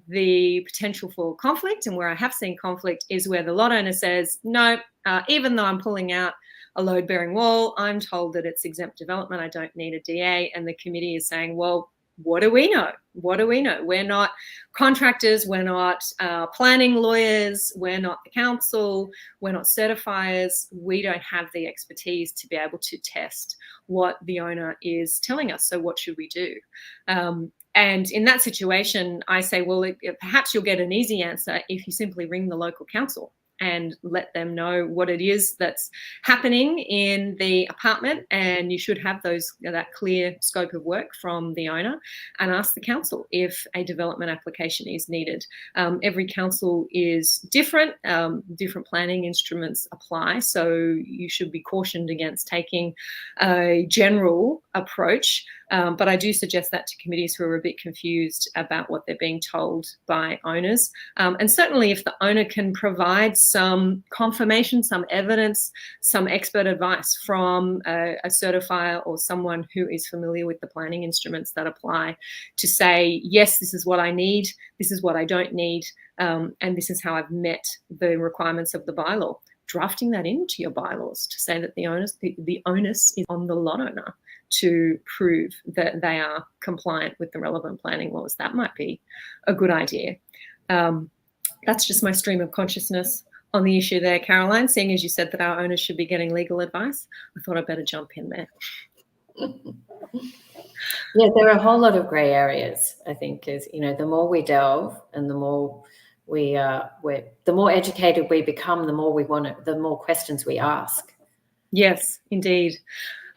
the potential for conflict, and where I have seen conflict, is where the lot owner says, no, even though I'm pulling out a load-bearing wall, I'm told that it's exempt development, I don't need a DA, and the committee is saying, well, what do we know? What do we know? We're not contractors, we're not planning lawyers, we're not the council, we're not certifiers. We don't have the expertise to be able to test what the owner is telling us. So what should we do? And in that situation, I say, well, perhaps you'll get an easy answer if you simply ring the local council and let them know what it is that's happening in the apartment, and you should have that clear scope of work from the owner, and ask the council if a development application is needed. Every council is different, different planning instruments apply, so you should be cautioned against taking a general approach. But I do suggest that to committees who are a bit confused about what they're being told by owners. And certainly if the owner can provide some confirmation, some evidence, some expert advice from a certifier or someone who is familiar with the planning instruments that apply to say, yes, this is what I need, this is what I don't need, and this is how I've met the requirements of the bylaw. Drafting that into your bylaws to say that the onus is on the lot owner to prove that they are compliant with the relevant planning laws. That might be a good idea. That's just my stream of consciousness on the issue there, Caroline. Seeing as you said that our owners should be getting legal advice, I thought I'd better jump in there. Yeah, there are a whole lot of grey areas, I think, is, the more we delve and the more the more educated we become, the more questions we ask. Yes, indeed.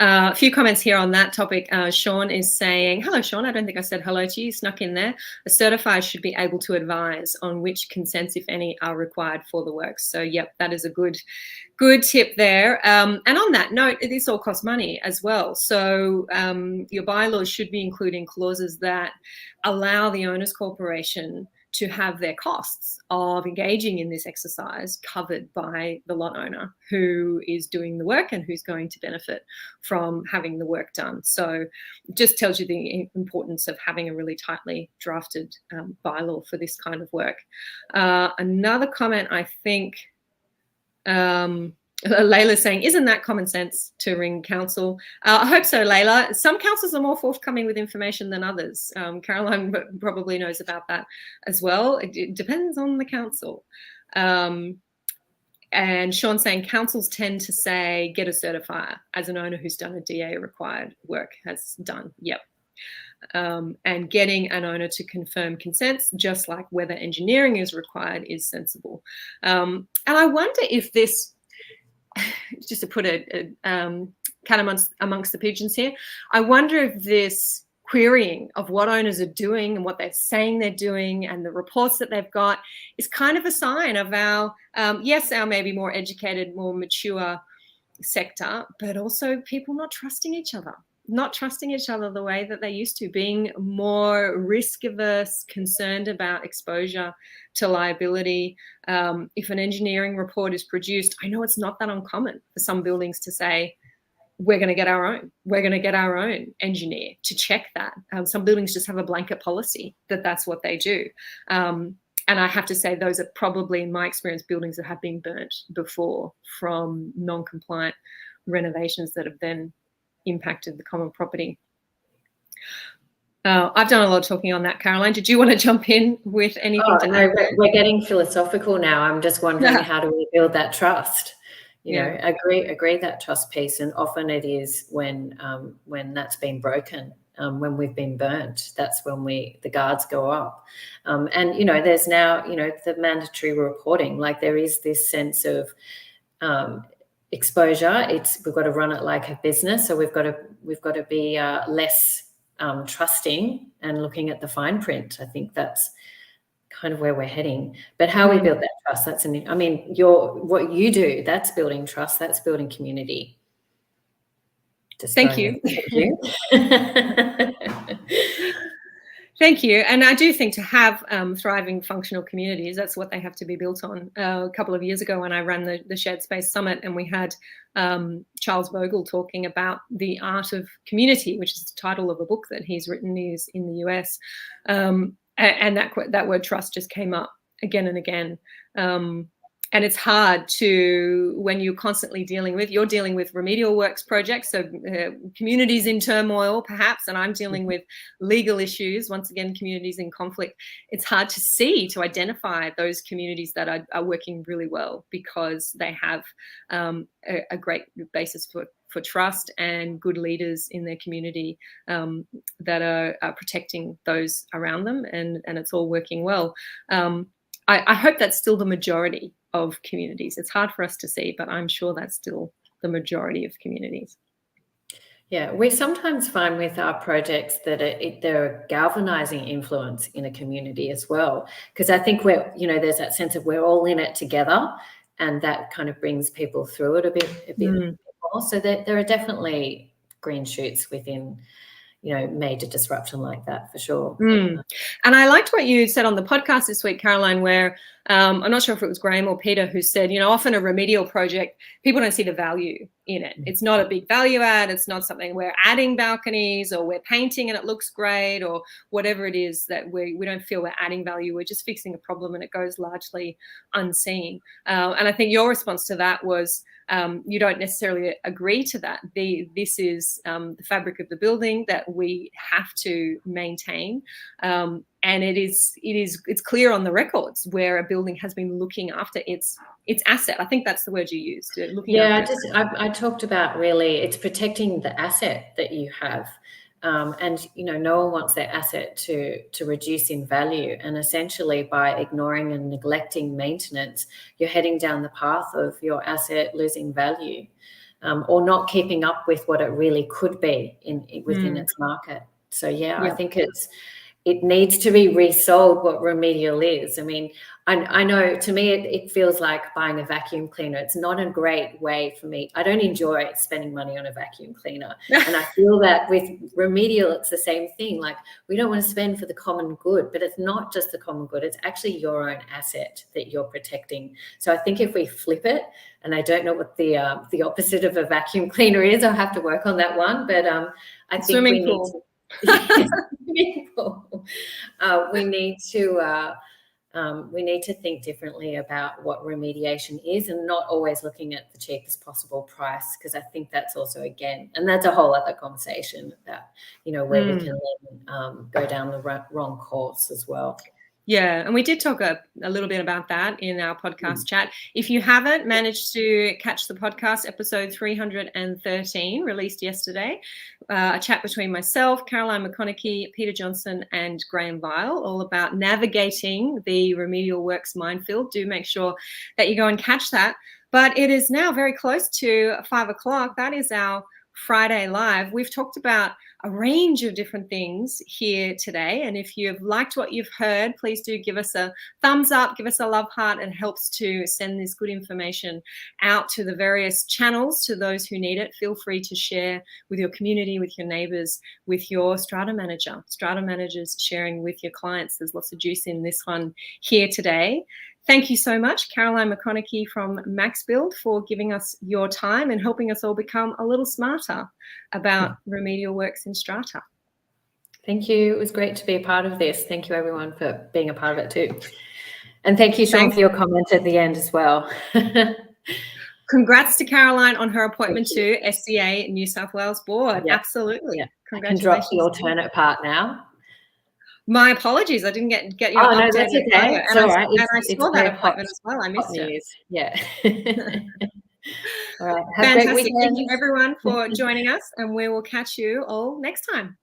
A few comments here on that topic. Sean is saying, hello, Sean. I don't think I said hello to you. Snuck in there. A certifier should be able to advise on which consents, if any, are required for the works. So, yep, that is a good tip there. And on that note, this all costs money as well. So your bylaws should be including clauses that allow the owners corporation to have their costs of engaging in this exercise covered by the lot owner who is doing the work and who's going to benefit from having the work done. So it just tells you the importance of having a really tightly drafted bylaw for this kind of work. Another comment, I think, Layla's saying, isn't that common sense to ring council? I hope so, Layla. Some councils are more forthcoming with information than others. Caroline probably knows about that as well. It depends on the council. And Sean's saying councils tend to say, get a certifier, as an owner who's done a DA required work has done. Yep. And getting an owner to confirm consents, just like whether engineering is required, is sensible. And I wonder if this, just to put a cat amongst the pigeons here, I wonder if this querying of what owners are doing and what they're saying they're doing and the reports that they've got is kind of a sign of our, yes, our maybe more educated, more mature sector, but also people not trusting each other the way that they used to, being more risk averse, concerned about exposure to liability. If an engineering report is produced, I know it's not that uncommon for some buildings to say, we're going to get our own engineer to check that. Some buildings just have a blanket policy that that's what they do. And I have to say, those are probably, in my experience, buildings that have been burnt before from non-compliant renovations that have then impacted the common property. I've done a lot of talking on that, Caroline. Did you want to jump in with anything? No, we're getting philosophical now. I'm just wondering, how do we build that trust? You know, agree that trust piece, and often it is when that's been broken when we've been burnt. That's when the guards go up. And, you know, there's now, you know, the mandatory reporting. Like, there is this sense of exposure. We've got to run it like a business. So we've got to be less trusting and looking at the fine print. I think that's kind of where we're heading. But how we build that trust, what you do, that's building trust, that's building community. Thank you. Thank you. And I do think to have thriving functional communities, that's what they have to be built on. A couple of years ago when I ran the Shared Space Summit, and we had Charles Vogel talking about the art of community, which is the title of a book that he's written, is in the US. And that word trust just came up again and again. And it's hard when you're constantly dealing with remedial works projects, so communities in turmoil perhaps, and I'm dealing with legal issues, once again, communities in conflict. It's hard to identify those communities that are working really well, because they have a great basis for trust and good leaders in their community that are protecting those around them, and it's all working well. I hope that's still the majority of communities. It's hard for us to see, but I'm sure that's still the majority of communities. Yeah, we sometimes find with our projects that they're a galvanizing influence in a community as well, because I think there's that sense of we're all in it together, and that kind of brings people through it a bit more. So there are definitely green shoots within, you know, major disruption like that, for sure. And I liked what you said on the podcast this week, Caroline, where I'm not sure if it was Graham or Peter who said, you know, often a remedial project, people don't see the value in it. It's not a big value add. It's not something we're adding balconies or we're painting and it looks great or whatever it is, that we don't feel we're adding value. We're just fixing a problem and it goes largely unseen. And I think your response to that was, you don't necessarily agree to that. This is the fabric of the building that we have to maintain, and it's clear on the records where a building has been looking after its asset. I think that's the word you used. I talked about, really, it's protecting the asset that you have. And, you know, no one wants their asset to reduce in value. And essentially, by ignoring and neglecting maintenance, you're heading down the path of your asset losing value, or not keeping up with what it really could be within its market. So, I think it needs to be resold what remedial is. I mean, I know, to me, it feels like buying a vacuum cleaner. It's not a great way for me. I don't enjoy spending money on a vacuum cleaner. And I feel that with remedial, it's the same thing. Like, we don't want to spend for the common good, but it's not just the common good. It's actually your own asset that you're protecting. So I think if we flip it, and I don't know what the opposite of a vacuum cleaner is, I'll have to work on that one. But I think we need to think differently about what remediation is, and not always looking at the cheapest possible price, because I think that's also, again, and that's a whole other conversation about, you know, where we can go down the wrong course as well. Yeah, and we did talk a little bit about that in our podcast chat. If you haven't managed to catch the podcast, episode 313, released yesterday, a chat between myself, Caroline McConnachie, Peter Johnson, and Graham Vile, all about navigating the remedial works minefield. Do make sure that you go and catch that. But it is now very close to 5 o'clock. That is our Friday Live. We've talked about a range of different things here today. And if you've liked what you've heard, please do give us a thumbs up, give us a love heart. It helps to send this good information out to the various channels, to those who need it. Feel free to share with your community, with your neighbors, with your strata manager. Strata managers sharing with your clients. There's lots of juice in this one here today. Thank you so much, Caroline McConnachie from MaxBuild, for giving us your time and helping us all become a little smarter about remedial works in Strata. Thank you. It was great to be a part of this. Thank you, everyone, for being a part of it too. And thank you, Sean, for your comment at the end as well. Congrats to Caroline on her appointment to SCA New South Wales Board. Yep. Absolutely. Yep. Congratulations. I can drop the alternate part now. My apologies. I didn't get your update. No, that's okay. It's all right. I saw that appointment as well. I missed it. Yeah. All right. Fantastic. Thank you, everyone, for joining us, and we will catch you all next time.